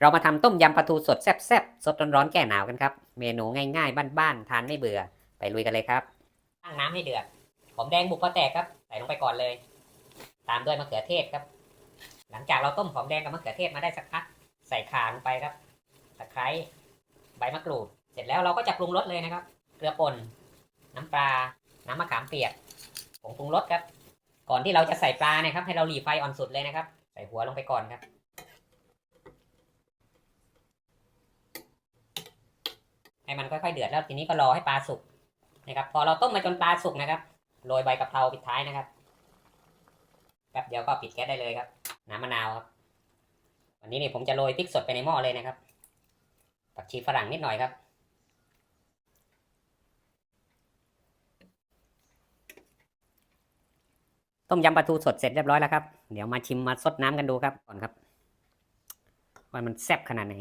เรามาทำต้มยำปลาทูสดแซ่บๆสดร้อนๆแก้หนาวกันครับเมนูง่ายๆบ้านๆทานไม่เบื่อไปลุยกันเลยครับตั้งน้ำให้เดือดหอมแดงบุกพอแตกครับใส่ลงไปก่อนเลยตามด้วยมะเขือเทศครับหลังจากเราต้มหอมแดงกับมะเขือเทศมาได้สักพักใส่ข่าลงไปครับตะไคร้ใบมะกรูดเสร็จแล้วเราก็จะปรุงรสเลยนะครับเกลือป่นน้ำปลาน้ำมะขามเปียกผงปรุงรสครับก่อนที่เราจะใส่ปลาเนี่ยครับให้เราหลีไฟอ่อนสุดเลยนะครับใส่หัวลงไปก่อนครับให้มันค่อยๆเดือดแล้วทีนี้ก็รอให้ปลาสุกนะครับพอเราต้มมาจนปลาสุกนะครับโรยใบกะเพราปิดท้ายนะครับแป๊บเดียวก็ปิดแก๊สได้เลยครับน้ำมะนาวครับวันนี้นี่ผมจะโรยพริกสดไปในหม้อเลยนะครับผักชีฝรั่งนิดหน่อยครับต้มยำปลาทูสดเสร็จเรียบร้อยแล้วครับเดี๋ยวมาชิมมาซดน้ำกันดูครับก่อนครับว่ามันแซ่บขนาดไหน